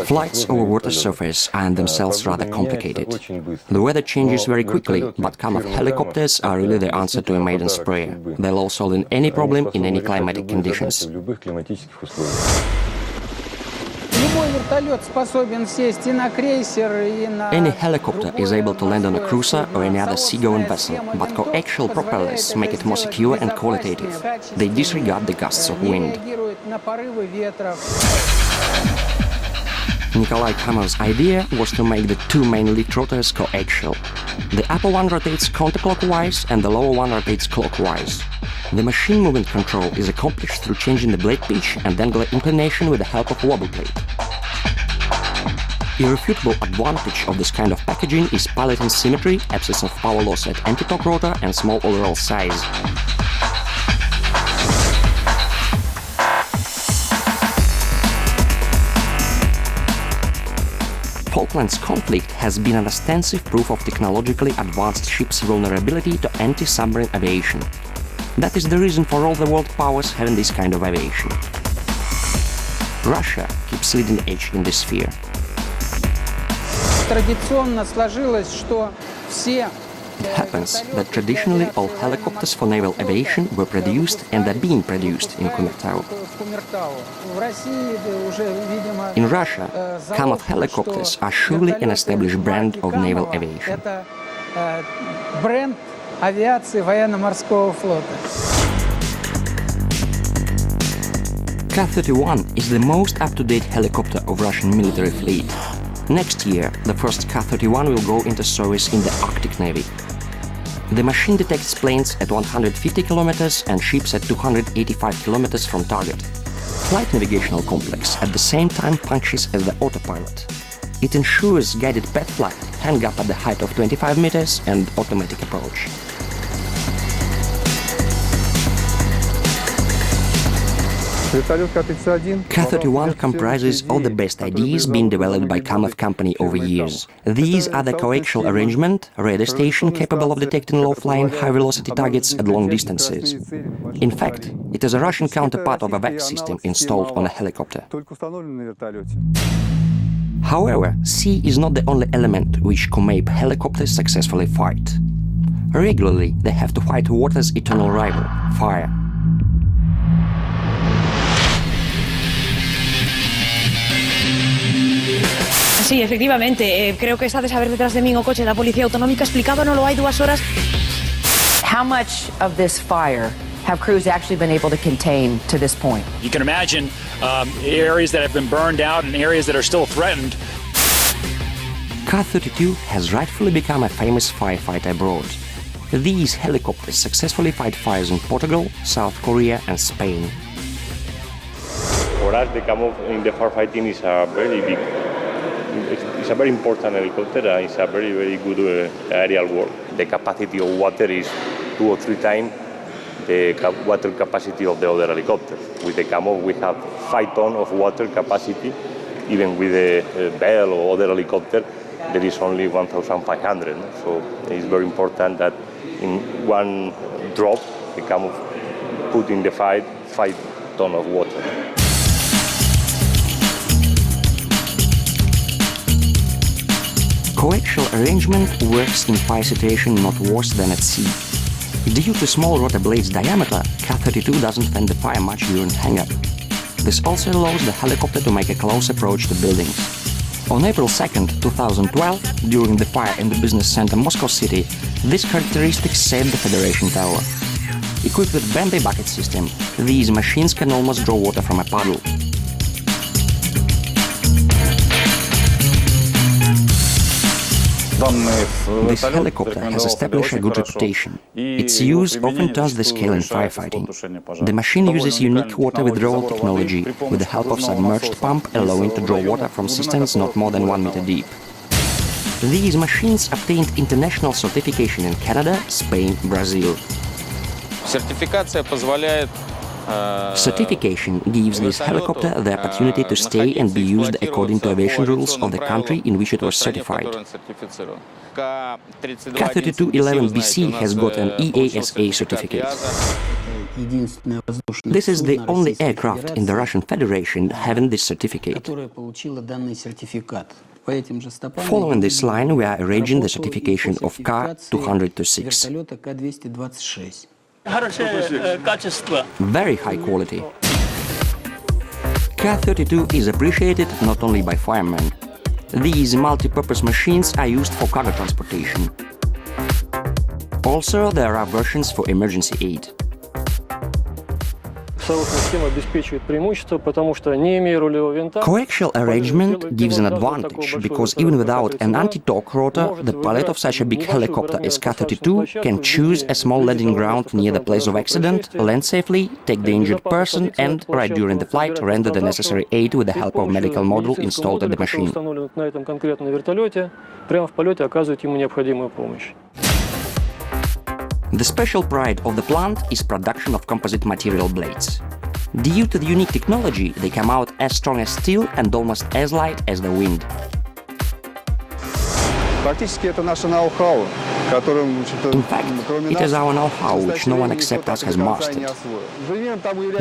Flights over water surface are in themselves rather complicated. The weather changes very quickly, but Kamov helicopters are really the answer to a maiden sprayer. They'll all solve any problem in any climatic conditions. Any helicopter is able to land on a cruiser or any other seagoing vessel, but coaxial propellers make it more secure and qualitative. They disregard the gusts of wind. Nikolai Kamov's idea was to make the two main lift rotors coaxial. The upper one rotates counterclockwise and the lower one rotates clockwise. The machine movement control is accomplished through changing the blade pitch and angular inclination with the help of wobble plate. Irrefutable advantage of this kind of packaging is piloting symmetry, absence of power loss at anti-torque rotor and small overall size. Falklands conflict has been an extensive proof of technologically advanced ships' vulnerability to anti-submarine aviation. That is the reason for all the world powers having this kind of aviation. Russia keeps leading edge in this sphere. It happens that traditionally all helicopters for naval aviation were produced and are being produced in Kumertau. In Russia, Kamov helicopters are surely an established brand of naval aviation. Ka-31 is the most up-to-date helicopter of Russian military fleet. Next year, the first Ka-31 will go into service in the Arctic Navy. The machine detects planes at 150 kilometers and ships at 285 kilometers from target. Flight navigational complex at the same time functions as the autopilot. It ensures guided path flight, hang up at the height of 25 meters and automatic approach. Ka-31 comprises all the best ideas being developed by Kamov company over years. These are the coaxial arrangement, radar station capable of detecting low-flying, high-velocity targets at long distances. In fact, it is a Russian counterpart of a VAX system installed on a helicopter. However, sea is not the only element which Komaip helicopters successfully fight. Regularly, they have to fight water's eternal rival, fire. Sí, efectivamente. Creo que está de saber detrás de mí un coche da Policía Autonómica explicado, no lo hay 2 horas. How much of this fire have crews actually been able to contain to this point? You can imagine areas that have been burned out and areas that are still threatened. Ka-32 has rightfully become a famous firefighter abroad. These helicopters successfully fight fires in Portugal, South Korea and Spain. For us, the Kamov in the firefighting is a very big, it's a very important helicopter and it's a very, very good aerial work. The capacity of water is 2 or 3 times the water capacity of the other helicopters. With the Kamov, we have 5 tons of water capacity. Even with the Bell or other helicopter, there is only 1,500. So it's very important that in one drop, the Kamov put in the fight 5 tons of water. Coaxial arrangement works in fire situation not worse than at sea. Due to small rotor blade's diameter, Ka-32 doesn't fend the fire much during hang-up. This also allows the helicopter to make a close approach to buildings. On April 2, 2012, during the fire in the business center Moscow City, this characteristic saved the Federation Tower. Equipped with Bambi bucket system, these machines can almost draw water from a puddle. This helicopter has established a good reputation. Its use often turns the scale in firefighting. The machine uses unique water withdrawal technology with the help of submerged pump allowing to draw water from cisterns not more than 1 meter deep. These machines obtained international certification in Canada, Spain, Brazil. Certification gives this helicopter the opportunity to stay and be used according to aviation rules of the country in which it was certified. Ka-3211BC has got an EASA certificate. единственное воздушное This is the судно only Российской aircraft in the Федерации, Russian Federation having this certificate. которое получило данный сертификат. По этим же стопам Following this line, we are arranging the работал и certification по of сертификации Ka-226. вертолета К-226. Very high quality. Ka-32 is appreciated not only by firemen. These multi-purpose machines are used for cargo transportation. Also, there are versions for emergency aid. Coaxial arrangement gives an advantage because even without an anti-torque rotor, the pilot of such a big helicopter as Ka-32 can choose a small landing ground near the place of accident, land safely, take the injured person and, right during the flight, render the necessary aid with the help of medical module installed at the machine. The special pride of the plant is production of composite material blades. Due to the unique technology, they come out as strong as steel and almost as light as the wind. In fact, it is our know-how which no one except us has mastered.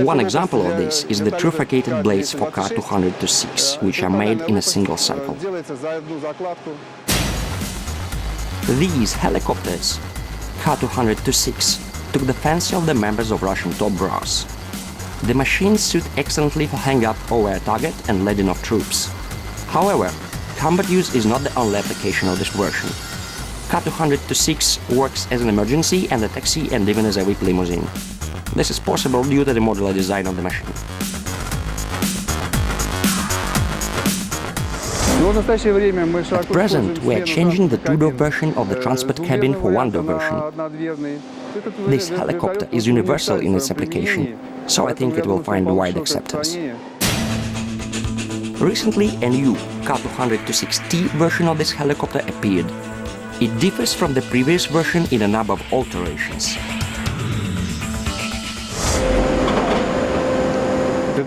One example of this is the trifurcated blades for Ka-226, which are made in a single cycle. These helicopters, Ka-226, took the fancy of the members of Russian top brass. The machines suit excellently for hang-up over a target and leading of troops. However, combat use is not the only application of this version. Ka-226 works as an emergency and a taxi and even as a whip limousine. This is possible due to the modular design of the machine. At present, we are changing the two-door version of the transport cabin for one-door version. This helicopter is universal in its application, so I think it will find wide acceptance. Recently, a new Ka-226T version of this helicopter appeared. It differs from the previous version in a number of alterations.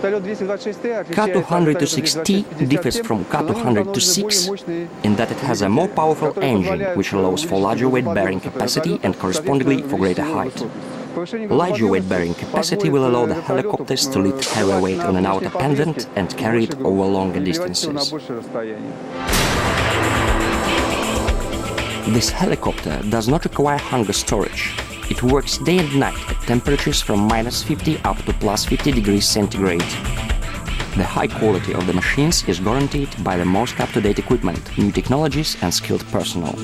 Ka-226T differs from Ka-226 in that it has a more powerful engine, which allows for larger weight-bearing capacity and correspondingly for greater height. Larger weight-bearing capacity will allow the helicopters to lift heavier weight on an outer pendant and carry it over longer distances. This helicopter does not require hunger storage. It works day and night at temperatures from -50 up to +50 degrees centigrade. The high quality of the machines is guaranteed by the most up-to-date equipment, new technologies and skilled personnel.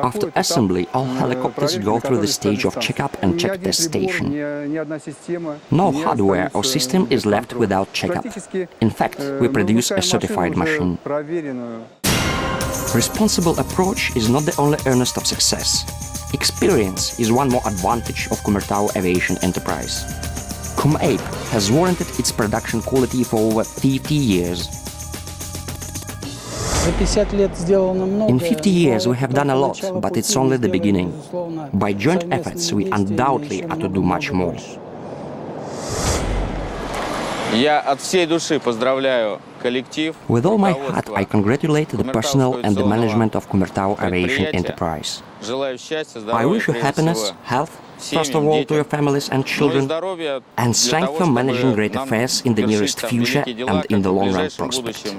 After assembly, all helicopters go through the stage of checkup and check test station. No hardware or system is left without checkup. In fact, we produce a certified machine. Responsible approach is not the only earnest of success. Experience is one more advantage of Kumartau Aviation Enterprise. CumApe has warranted its production quality for over 50 years. In 50 years we have done a lot, but it's only the beginning. By joint efforts we undoubtedly are to do much more. With all my heart I congratulate the personnel and the management of Kumartau Aviation Enterprise. I wish you happiness, health, first of all to your families and children, and strength for managing great affairs in the nearest future and in the long-run prospect.